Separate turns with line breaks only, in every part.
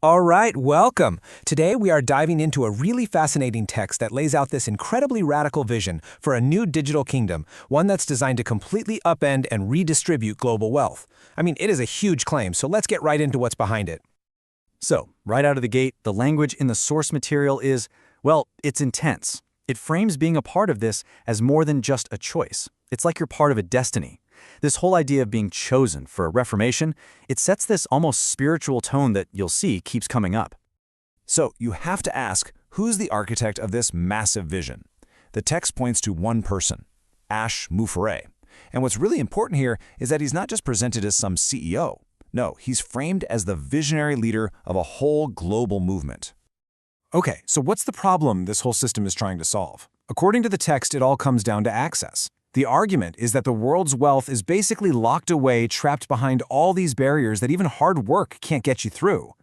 All right, welcome. Today we are diving into a really fascinating text that lays out this incredibly radical vision for a new digital kingdom, one that's designed to completely upend and redistribute global wealth. I mean, it is a huge claim, so let's get right into what's behind it.
So, right out of the gate, the language in the source material is, well, it's intense. It frames being a part of this as more than just a choice. It's like you're part of a destiny. This whole idea of being chosen for a reformation, it sets this almost spiritual tone that you'll see keeps coming up.
So you have to ask, who's the architect of this massive vision? The text points to one person, Ash Mufareh. And what's really important here is that he's not just presented as some CEO. No, he's framed as the visionary leader of a whole global movement.
Okay, so what's the problem this whole system is trying to solve? According to the text, it all comes down to access. The argument is that the world's wealth is basically locked away, trapped behind all these barriers that even hard work can't get you through.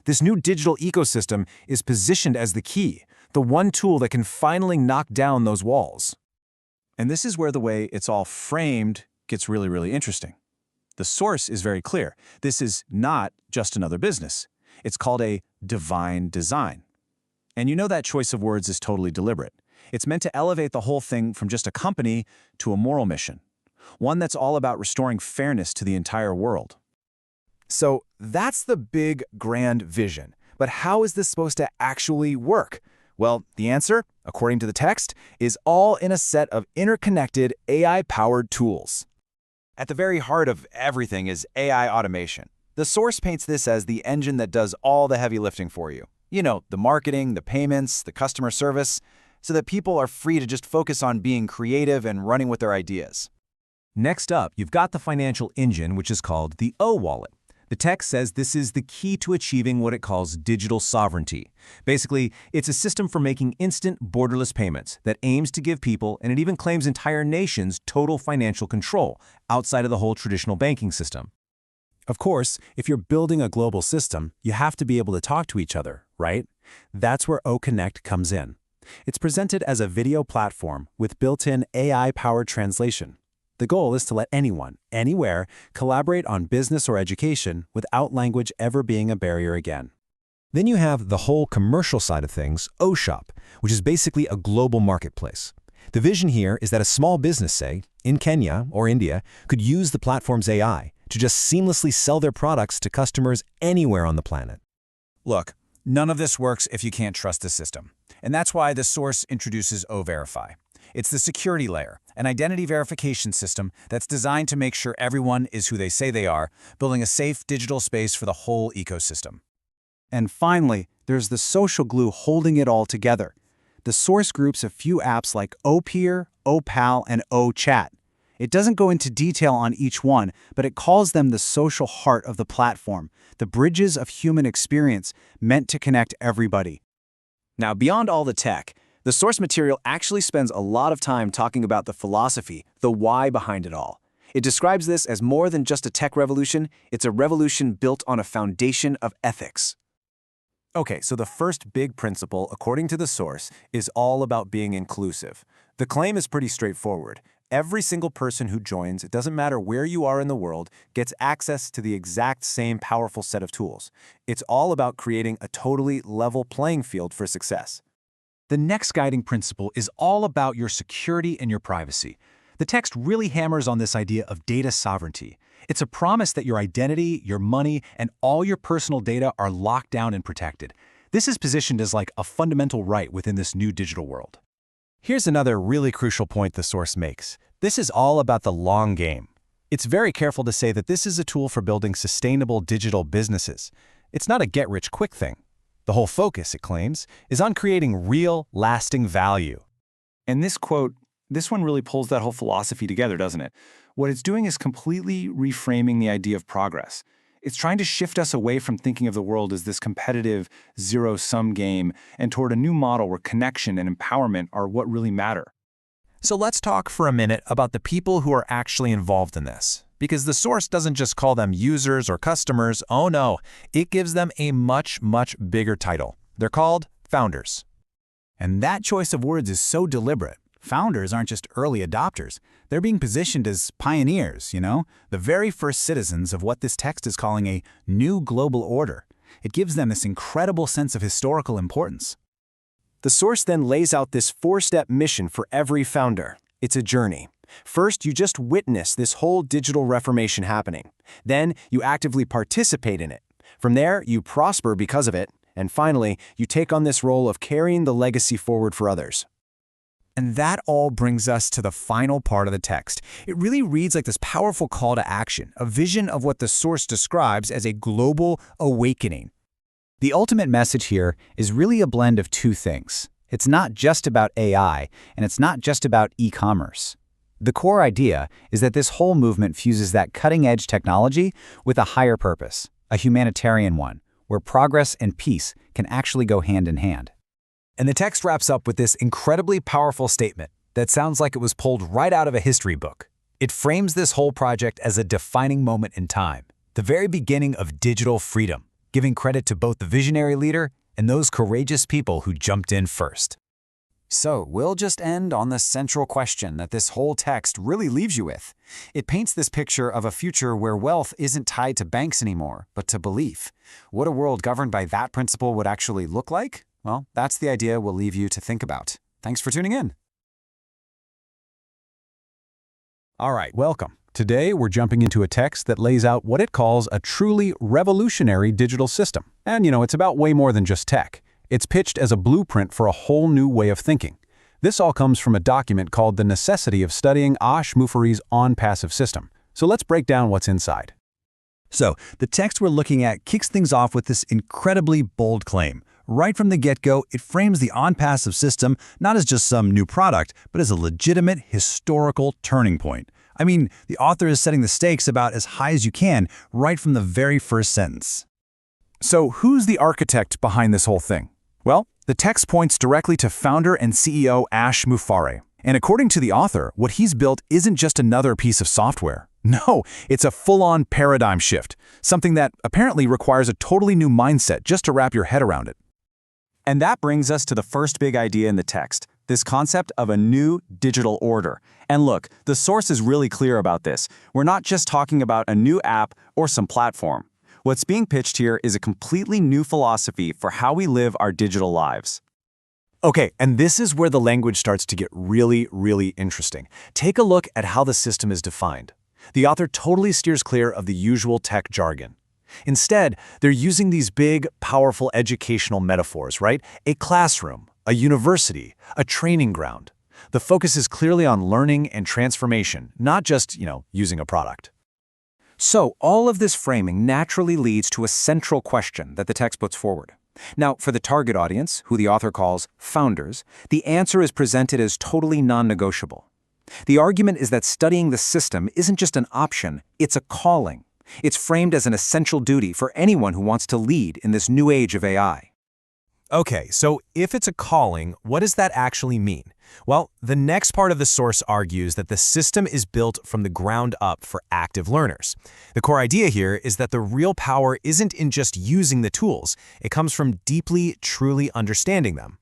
This new digital ecosystem is positioned as the key, the one tool that can finally knock down those walls.
And this is where the way it's all framed gets really interesting. The source is very clear. This is not just another business. It's called a divine design. And you know that choice of words is totally deliberate. It's meant to elevate the whole thing from just a company to a moral mission, one that's all about restoring fairness to the entire world.
So that's the big, grand vision. But how is this supposed to actually work? Well, the answer, according to the text, is all in a set of interconnected AI-powered tools.
At the very heart of everything is AI automation. The source paints this as the engine that does all the heavy lifting for you. You know, the marketing, the payments, the customer service, so that people are free to just focus on being creative and running with their ideas.
Next up, you've got the financial engine, which is called the O-Wallet. The text says this is the key to achieving what it calls digital sovereignty. Basically, it's a system for making instant, borderless payments that aims to give people, and it even claims entire nations, total financial control outside of the whole traditional banking system. Of course, if you're building a global system, you have to be able to talk to each other, right? That's where O-Connect comes in. It's presented as a video platform with built-in AI-powered translation. The goal is to let anyone, anywhere, collaborate on business or education without language ever being a barrier again. Then you have the whole commercial side of things, O-Shop, which is basically a global marketplace. The vision here is that a small business, say, in Kenya or India, could use the platform's AI to just seamlessly sell their products to customers anywhere on the planet.
Look, none of this works if you can't trust the system. And that's why the source introduces O-Verify. It's the security layer, an identity verification system that's designed to make sure everyone is who they say they are, building a safe digital space for the whole ecosystem.
And finally, there's the social glue holding it all together. The source groups a few apps like OPeer, OPal, and OChat. It doesn't go into detail on each one, but it calls them the social heart of the platform, the bridges of human experience meant to connect everybody.
Now, beyond all the tech, the source material actually spends a lot of time talking about the philosophy, the why behind it all. It describes this as more than just a tech revolution, it's a revolution built on a foundation of ethics.
Okay, so the first big principle, according to the source, is all about being inclusive. The claim is pretty straightforward. Every single person who joins, it doesn't matter where you are in the world, gets access to the exact same powerful set of tools. It's all about creating a totally level playing field for success. The next guiding principle is all about your security and your privacy. The text really hammers on this idea of data sovereignty. It's a promise that your identity, your money, and all your personal data are locked down and protected. This is positioned as like a fundamental right within this new digital world. Here's another really crucial point the source makes. This is all about the long game. It's very careful to say that this is a tool for building sustainable digital businesses. It's not a get-rich-quick thing. The whole focus, it claims, is on creating real, lasting value.
And this quote, this one really pulls that whole philosophy together, doesn't it? What it's doing is completely reframing the idea of progress. It's trying to shift us away from thinking of the world as this competitive, zero-sum game and toward a new model where connection and empowerment are what really matter.
So let's talk for a minute about the people who are actually involved in this. Because the source doesn't just call them users or customers, oh no, it gives them a much bigger title. They're called founders.
And that choice of words is so deliberate. Founders aren't just early adopters. They're being positioned as pioneers, the very first citizens of what this text is calling a new global order. It gives them this incredible sense of historical importance.
The source then lays out this 4-step mission for every founder. It's a journey. First, you just witness this whole digital reformation happening. Then, you actively participate in it. From there, you prosper because of it. And finally, you take on this role of carrying the legacy forward for others.
And that all brings us to the final part of the text. It really reads like this powerful call to action, a vision of what the source describes as a global awakening.
The ultimate message here is really a blend of two things. It's not just about AI, and it's not just about e-commerce. The core idea is that this whole movement fuses that cutting-edge technology with a higher purpose, a humanitarian one, where progress and peace can actually go hand in hand.
And the text wraps up with this incredibly powerful statement that sounds like it was pulled right out of a history book. It frames this whole project as a defining moment in time, the very beginning of digital freedom, giving credit to both the visionary leader and those courageous people who jumped in first.
So, we'll just end on the central question that this whole text really leaves you with. It paints this picture of a future where wealth isn't tied to banks anymore, but to belief. What a world governed by that principle would actually look like? Well, that's the idea we'll leave you to think about. Thanks for tuning in.
All right, welcome. Today, we're jumping into a text that lays out what it calls a truly revolutionary digital system. And, it's about way more than just tech. It's pitched as a blueprint for a whole new way of thinking. This all comes from a document called The Necessity of Studying Ash Mufarih's On-Passive System. So let's break down what's inside.
So, the text we're looking at kicks things off with this incredibly bold claim. Right from the get-go, it frames the on-passive system not as just some new product, but as a legitimate historical turning point. I mean, the author is setting the stakes about as high as you can right from the very first sentence.
So who's the architect behind this whole thing? Well, the text points directly to founder and CEO Ash Mufarih. And according to the author, what he's built isn't just another piece of software. No, it's a full-on paradigm shift, something that apparently requires a totally new mindset just to wrap your head around it.
And that brings us to the first big idea in the text, this concept of a new digital order. And look, the source is really clear about this. We're not just talking about a new app or some platform. What's being pitched here is a completely new philosophy for how we live our digital lives.
Okay, and this is where the language starts to get really, really interesting. Take a look at how the system is defined. The author totally steers clear of the usual tech jargon. Instead, they're using these big, powerful educational metaphors, right? A classroom, a university, a training ground. The focus is clearly on learning and transformation, not just, using a product.
So, all of this framing naturally leads to a central question that the text puts forward. Now, for the target audience, who the author calls founders, the answer is presented as totally non-negotiable. The argument is that studying the system isn't just an option, it's a calling. It's framed as an essential duty for anyone who wants to lead in this new age of AI.
Okay, so if it's a calling, what does that actually mean? Well, the next part of the source argues that the system is built from the ground up for active learners. The core idea here is that the real power isn't in just using the tools. It comes from deeply, truly understanding them.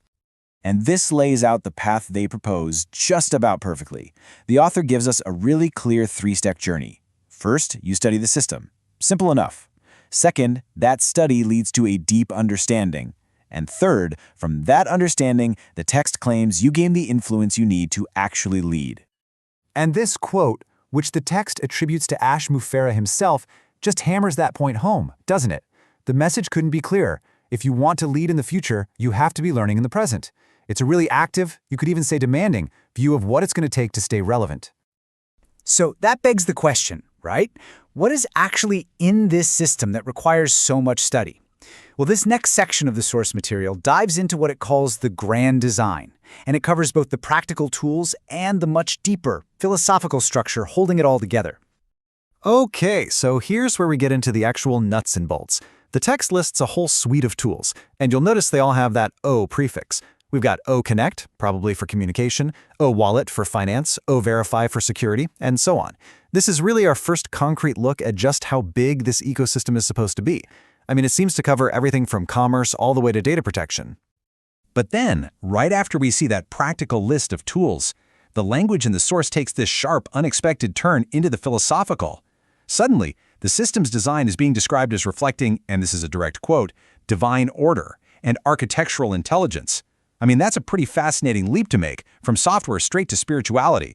And this lays out the path they propose just about perfectly. The author gives us a really clear 3-step journey. First, you study the system. Simple enough. Second, that study leads to a deep understanding. And third, from that understanding, the text claims you gain the influence you need to actually lead.
And this quote, which the text attributes to Ash Mufarih himself, just hammers that point home, doesn't it? The message couldn't be clearer. If you want to lead in the future, you have to be learning in the present. It's a really active, you could even say demanding, view of what it's going to take to stay relevant. So that begs the question, right? What is actually in this system that requires so much study? Well, this next section of the source material dives into what it calls the grand design, and it covers both the practical tools and the much deeper philosophical structure holding it all together.
Okay, so here's where we get into the actual nuts and bolts. The text lists a whole suite of tools, and you'll notice they all have that O prefix. We've got O Connect, probably for communication, O Wallet for finance, O Verify for security, and so on. This is really our first concrete look at just how big this ecosystem is supposed to be. I mean, it seems to cover everything from commerce all the way to data protection.
But then, right after we see that practical list of tools, the language in the source takes this sharp, unexpected turn into the philosophical. Suddenly,
The system's design is being described as reflecting, and this is a direct quote, divine order and architectural intelligence. I mean, that's a pretty fascinating leap to make, from software straight to spirituality.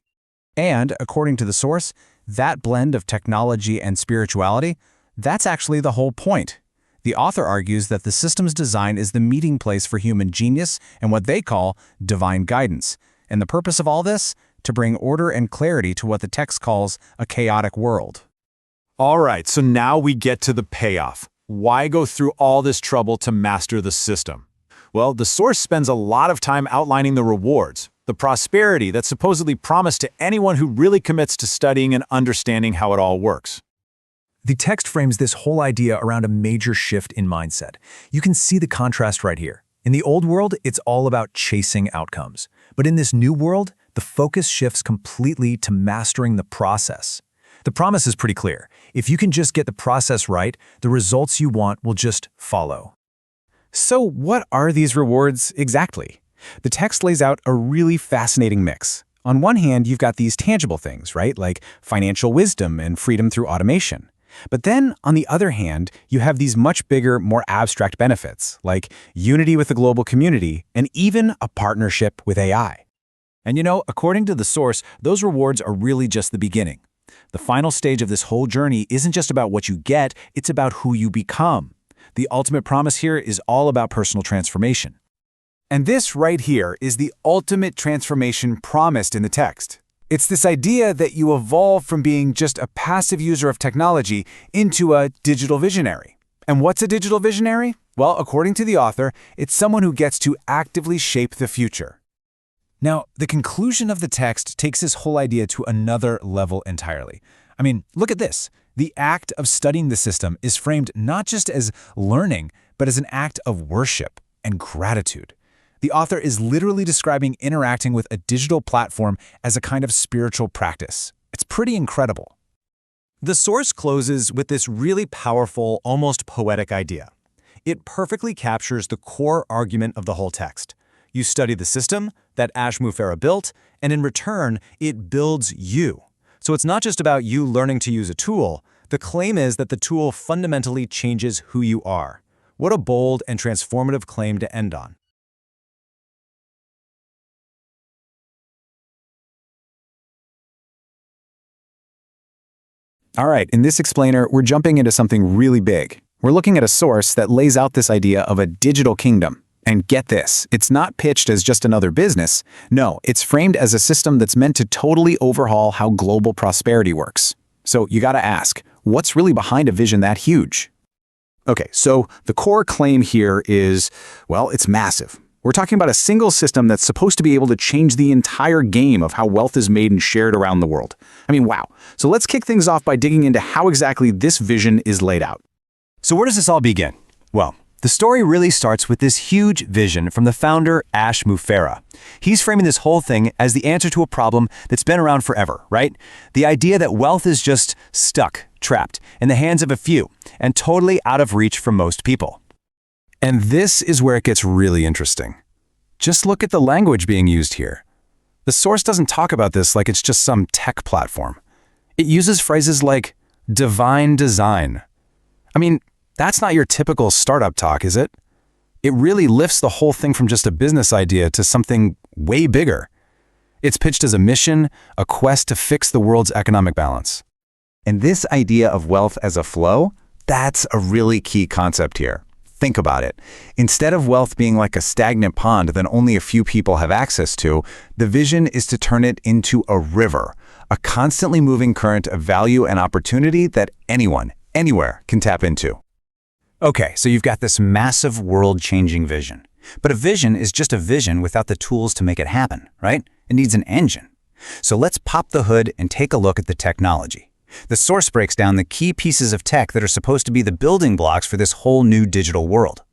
And, according to the source, that blend of technology and spirituality, that's actually the whole point. The author argues that the system's design is the meeting place for human genius and what they call divine guidance. And the purpose of all this? To bring order and clarity to what the text calls a chaotic world.
All right, so now we get to the payoff. Why go through all this trouble to master the system? Well, the source spends a lot of time outlining the rewards, the prosperity that's supposedly promised to anyone who really commits to studying and understanding how it all works.
The text frames this whole idea around a major shift in mindset. You can see the contrast right here. In the old world, it's all about chasing outcomes. But in this new world, the focus shifts completely to mastering the process. The promise is pretty clear. If you can just get the process right, the results you want will just follow.
So what are these rewards exactly? The text lays out a really fascinating mix. On one hand, you've got these tangible things, right? Like financial wisdom and freedom through automation. But then, on the other hand, you have these much bigger, more abstract benefits, like unity with the global community and even a partnership with AI.
And you know, according to the source, those rewards are really just the beginning. The final stage of this whole journey isn't just about what you get, it's about who you become. The ultimate promise here is all about personal transformation.
And this right here is the ultimate transformation promised in the text. It's this idea that you evolve from being just a passive user of technology into a digital visionary. And what's a digital visionary? Well, according to the author, it's someone who gets to actively shape the future.
Now, the conclusion of the text takes this whole idea to another level entirely. I mean, look at this. The act of studying the system is framed not just as learning, but as an act of worship and gratitude. The author is literally describing interacting with a digital platform as a kind of spiritual practice. It's pretty incredible. The source closes with this really powerful, almost poetic idea. It perfectly captures the core argument of the whole text. You study the system that Ash Mufareh built, and in return, it builds you. So it's not just about you learning to use a tool. The claim is that the tool fundamentally changes who you are. What a bold and transformative claim to end on.
All right, in this explainer, we're jumping into something really big. We're looking at a source that lays out this idea of a digital kingdom. And get this, it's not pitched as just another business. No, it's framed as a system that's meant to totally overhaul how global prosperity works. So you gotta ask, what's really behind a vision that huge? Okay, so the core claim here is, well, it's massive. We're talking about a single system that's supposed to be able to change the entire game of how wealth is made and shared around the world. I mean, wow. So let's kick things off by digging into how exactly this vision is laid out.
So where does this all begin? Well, the story really starts with this huge vision from the founder, Ash Mufareh. He's framing this whole thing as the answer to a problem that's been around forever, right? The idea that wealth is just stuck, trapped, in the hands of a few, and totally out of reach for most people.
And this is where it gets really interesting. Just look at the language being used here. The source doesn't talk about this like it's just some tech platform. It uses phrases like divine design. I mean, that's not your typical startup talk, is it? It really lifts the whole thing from just a business idea to something way bigger. It's pitched as a mission, a quest to fix the world's economic balance.
And this idea of wealth as a flow, that's a really key concept here. Think about it. Instead of wealth being like a stagnant pond that only a few people have access to, the vision is to turn it into a river, a constantly moving current of value and opportunity that anyone, anywhere can tap into.
Okay, so you've got this massive world-changing vision. But a vision is just a vision without the tools to make it happen, right? It needs an engine. So let's pop the hood and take a look at the technology. The source breaks down the key pieces of tech that are supposed to be the building blocks for this whole new digital world.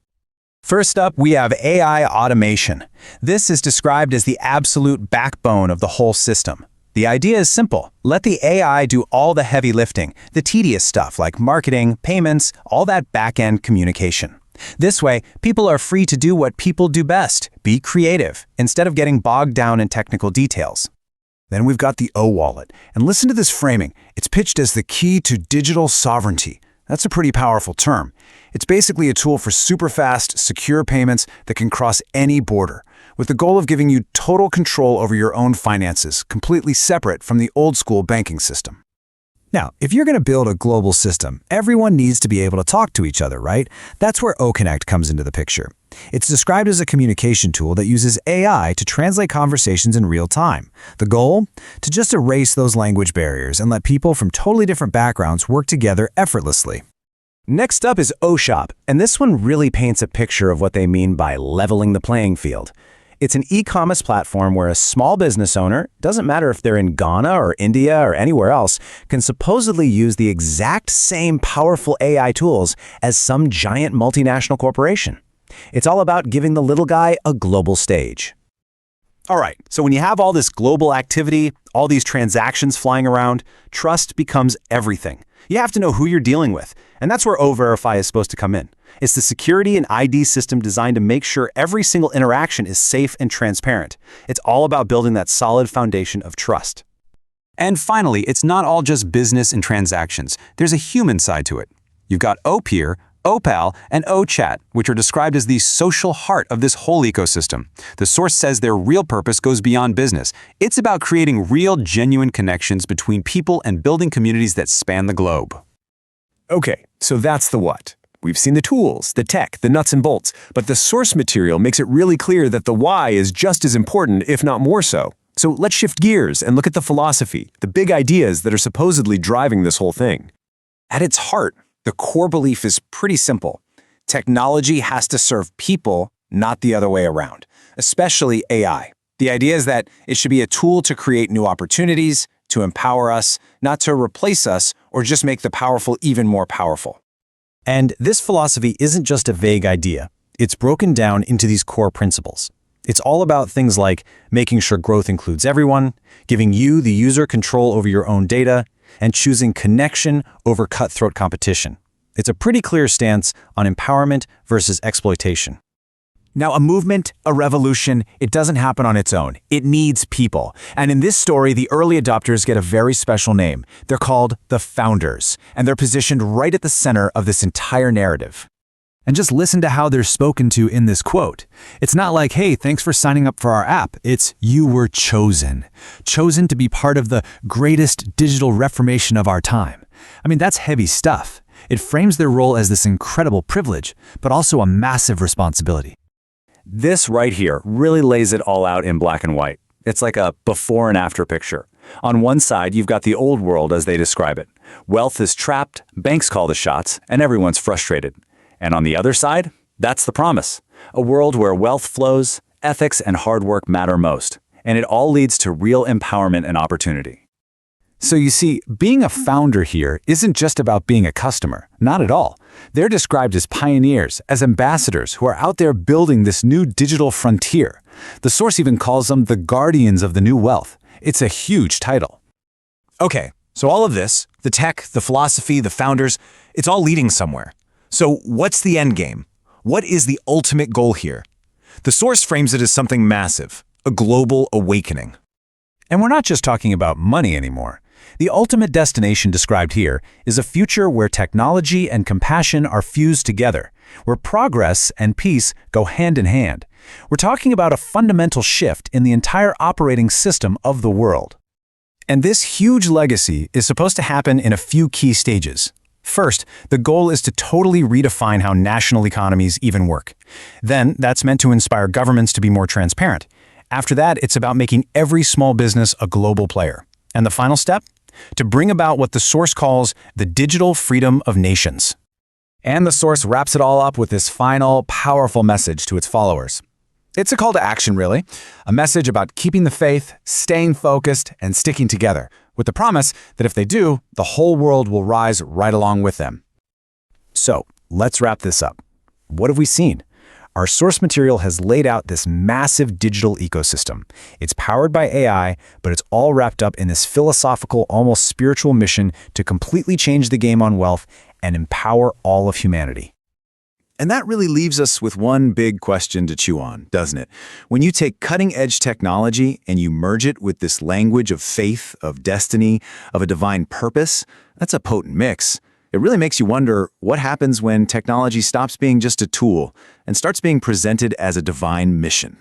First up, we have AI automation. This is described as the absolute backbone of the whole system. The idea is simple. Let the AI do all the heavy lifting, the tedious stuff like marketing, payments, all that back-end communication. This way, people are free to do what people do best, be creative, instead of getting bogged down in technical details.
Then we've got the O-wallet. And listen to this framing. It's pitched as the key to digital sovereignty. That's a pretty powerful term. It's basically a tool for super fast, secure payments that can cross any border, with the goal of giving you total control over your own finances, completely separate from the old-school banking system. Now, if you're going to build a global system, everyone needs to be able to talk to each other, right? That's where OConnect comes into the picture. It's described as a communication tool that uses AI to translate conversations in real time. The goal? To just erase those language barriers and let people from totally different backgrounds work together effortlessly.
Next up is OShop, and this one really paints a picture of what they mean by leveling the playing field. It's an e-commerce platform where a small business owner, doesn't matter if they're in Ghana or India or anywhere else, can supposedly use the exact same powerful AI tools as some giant multinational corporation. It's all about giving the little guy a global stage. All right, so when you have all this global activity, all these transactions flying around, trust becomes everything. You have to know who you're dealing with, and that's where O-Verify is supposed to come in. It's the security and ID system designed to make sure every single interaction is safe and transparent. It's all about building that solid foundation of trust.
And finally, it's not all just business and transactions. There's a human side to it. You've got O-Peer, O-Pal, and O-Chat, which are described as the social heart of this whole ecosystem. The source says their real purpose goes beyond business. It's about creating real, genuine connections between people and building communities that span the globe.
Okay, so that's the what. We've seen the tools, the tech, the nuts and bolts, but the source material makes it really clear that the why is just as important, if not more so. So let's shift gears and look at the philosophy, the big ideas that are supposedly driving this whole thing.
At its heart, the core belief is pretty simple. Technology has to serve people, not the other way around, especially AI. The idea is that it should be a tool to create new opportunities, to empower us, not to replace us or just make the powerful even more powerful.
And this philosophy isn't just a vague idea. It's broken down into these core principles. It's all about things like making sure growth includes everyone, giving you, the user, control over your own data, and choosing connection over cutthroat competition. It's a pretty clear stance on empowerment versus exploitation.
Now, a movement, a revolution, it doesn't happen on its own. It needs people. And in this story, the early adopters get a very special name. They're called the Founders, and they're positioned right at the center of this entire narrative. And just listen to how they're spoken to in this quote. It's not like, hey, thanks for signing up for our app. It's, you were chosen. Chosen to be part of the greatest digital reformation of our time. I mean, that's heavy stuff. It frames their role as this incredible privilege, but also a massive responsibility.
This right here really lays it all out in black and white. It's like a before and after picture. On one side, you've got the old world as they describe it. Wealth is trapped, banks call the shots, and everyone's frustrated. And on the other side, that's the promise. A world where wealth flows, ethics and hard work matter most. And it all leads to real empowerment and opportunity.
So you see, being a founder here isn't just about being a customer. Not at all. They're described as pioneers, as ambassadors who are out there building this new digital frontier. The source even calls them the guardians of the new wealth. It's a huge title. Okay, so all of this, the tech, the philosophy, the founders, it's all leading somewhere. So what's the end game? What is the ultimate goal here? The source frames it as something massive, a global awakening. And we're not just talking about money anymore. The ultimate destination described here is a future where technology and compassion are fused together, where progress and peace go hand in hand. We're talking about a fundamental shift in the entire operating system of the world. And this huge legacy is supposed to happen in a few key stages. First, the goal is to totally redefine how national economies even work. Then, that's meant to inspire governments to be more transparent. After that, it's about making every small business a global player. And the final step? To bring about what the source calls the digital freedom of nations. And the source wraps it all up with this final, powerful message to its followers. It's a call to action, really. A message about keeping the faith, staying focused, and sticking together, with the promise that if they do, the whole world will rise right along with them. So, let's wrap this up. What have we seen? Our source material has laid out this massive digital ecosystem. It's powered by AI, but it's all wrapped up in this philosophical, almost spiritual mission to completely change the game on wealth and empower all of humanity.
And that really leaves us with one big question to chew on, doesn't it? When you take cutting-edge technology and you merge it with this language of faith, of destiny, of a divine purpose, that's a potent mix. It really makes you wonder what happens when technology stops being just a tool and starts being presented as a divine mission.